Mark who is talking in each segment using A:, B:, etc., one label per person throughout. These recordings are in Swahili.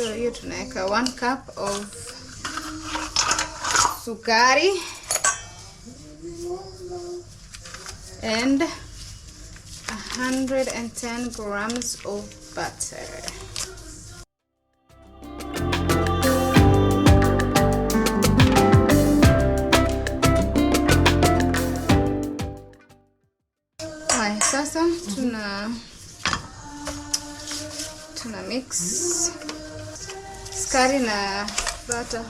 A: So hiyo tunaweka 1 cup of sukari and 110 grams of butter. Haya, sasa tuna mix sukari na butter.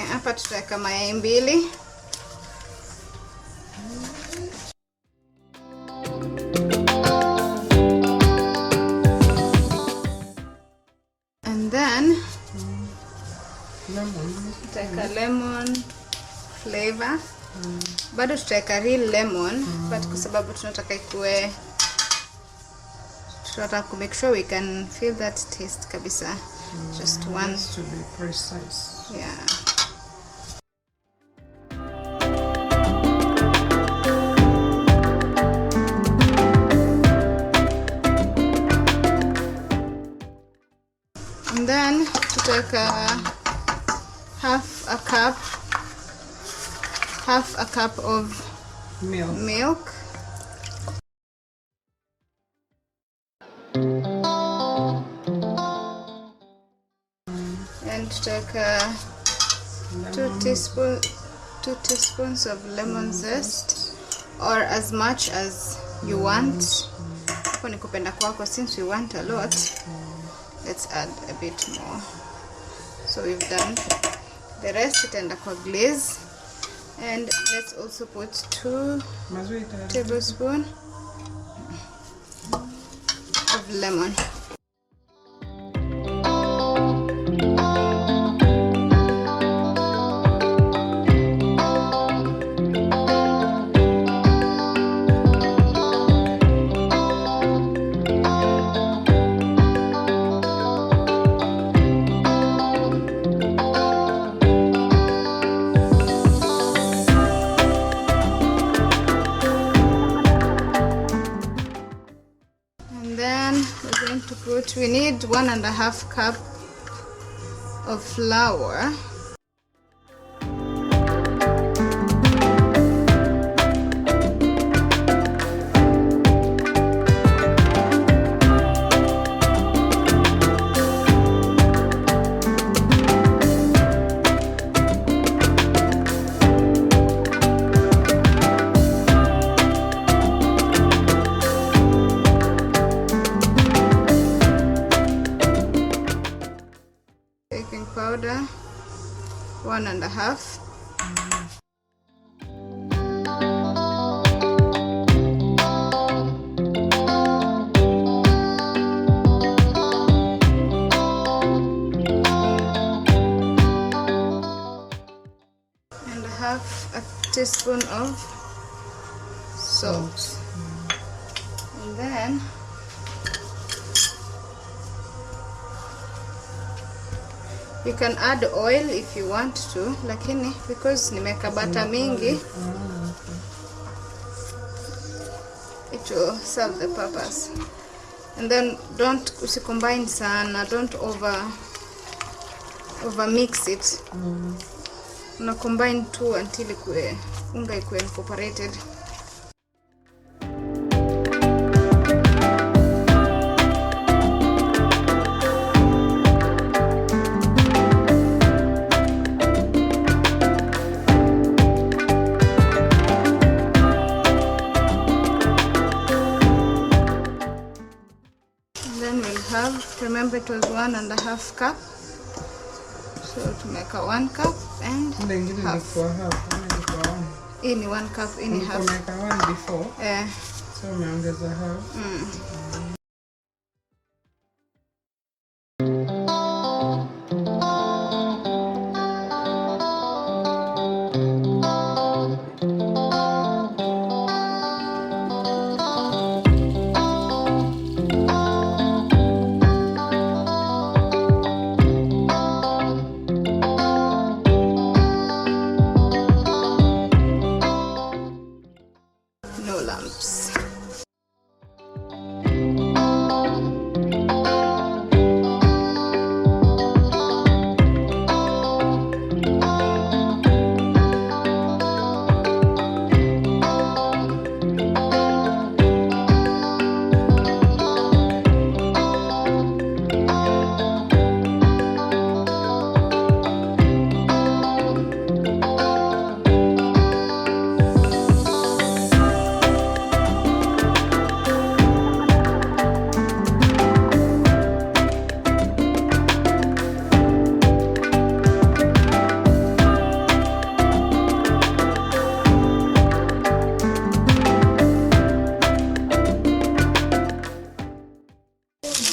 A: Hapa tutaweka mayai 2. And then tutaweka lemon flavor. Bado tutaweka real lemon, but kwa sababu tunataka ikue, tunataka make sure we can feel that taste kabisa. Just one
B: to be precise.
A: Yeah. And then tutaweka half a cup of milk. And tutaweka 2 teaspoons of lemon zest, or as much as you want. Hapo ni kupenda kwako. Since we want a lot, let's add a bit more. So we've done the rest. Itaenda kwa glaze, and let's also put 2 tablespoons of lemon. We need 1.5 cup of flour. Powder 1.5. And 1/2 teaspoon of salt. And then you can add oil if you want to, lakini because nimeka butter mingi, it will serve the purpose. And then don't combine sana, don't over mix it. Una combine tu until unga ikuwe incorporated. Remember it was 1.5 cup, so to make a 1 cup and half. In 1 cup, in half.
B: Make one before. So umeongeza half.
A: No lumps.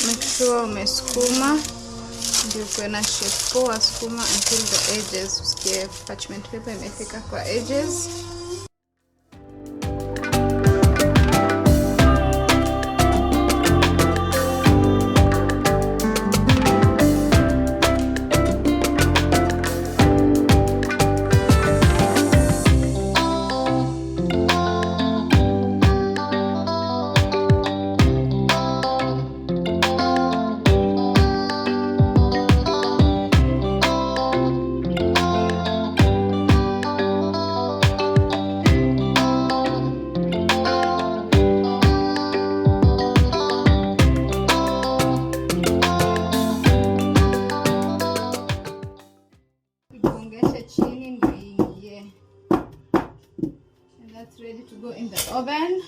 A: Make sure umesukuma ndio kuwe na shape poa. Sukuma until the edges, usikie parchment paper imefika kwa edges. That's ready to go in the oven.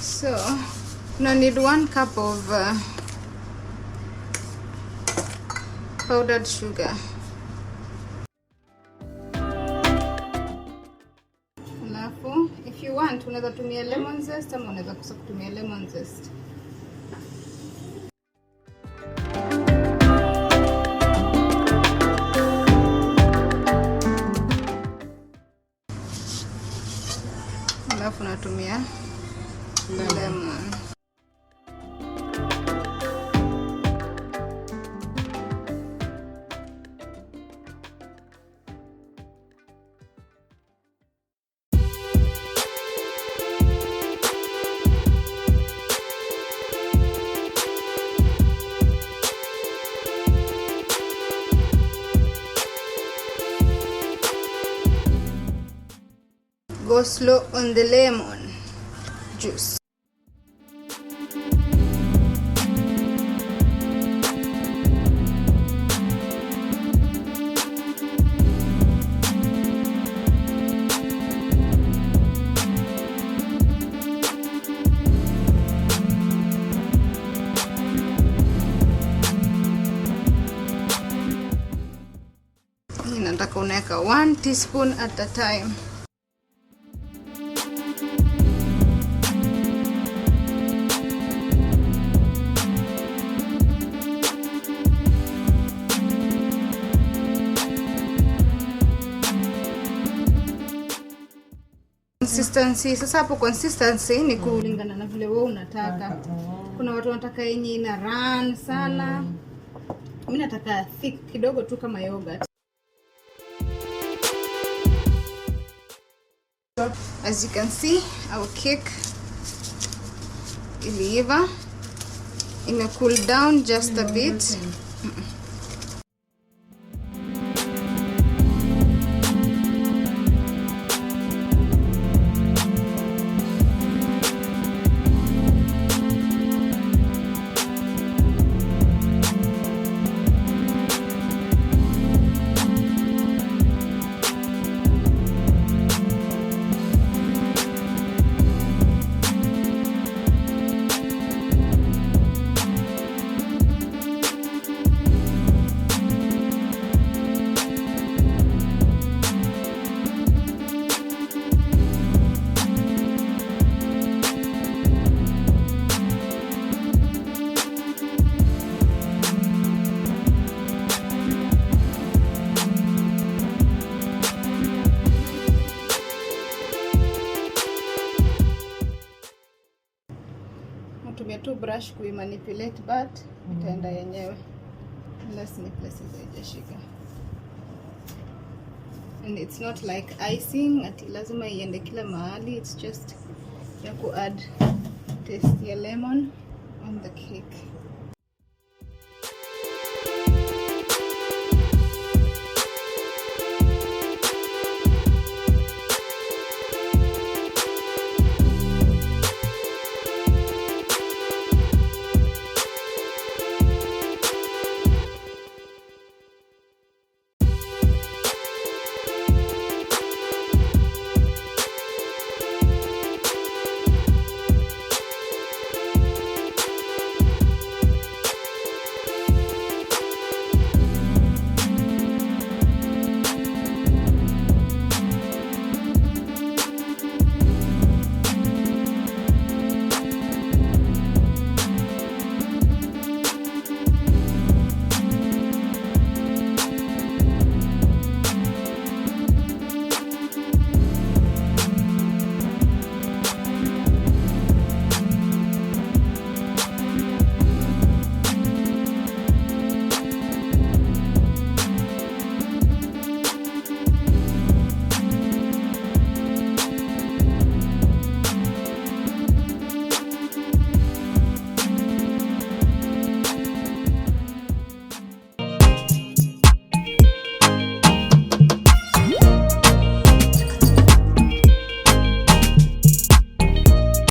A: So now need 1 cup of powdered sugar. Alafu if you want unaweza tumia lemon zest ama unaweza kosa kutumia lemon zest. Alafu natumia lemon. Go slow on the lemon juice. Nataka unaweka 1 teaspoon at a time. Consistency. Sasa hapo consistency ni kulingana na vile wewe unataka. Kuna watu wanataka yenye ina run sana. Mimi nataka thick kidogo tu kama yogurt. As you can see, our cake iliiva. Ime cool down just a bit. rush kuimanipulate, but itaenda yenyewe unless ni places haijashika. And it's not like icing ati lazima iende kila mahali. It's just ya ku add taste ya lemon on the cake.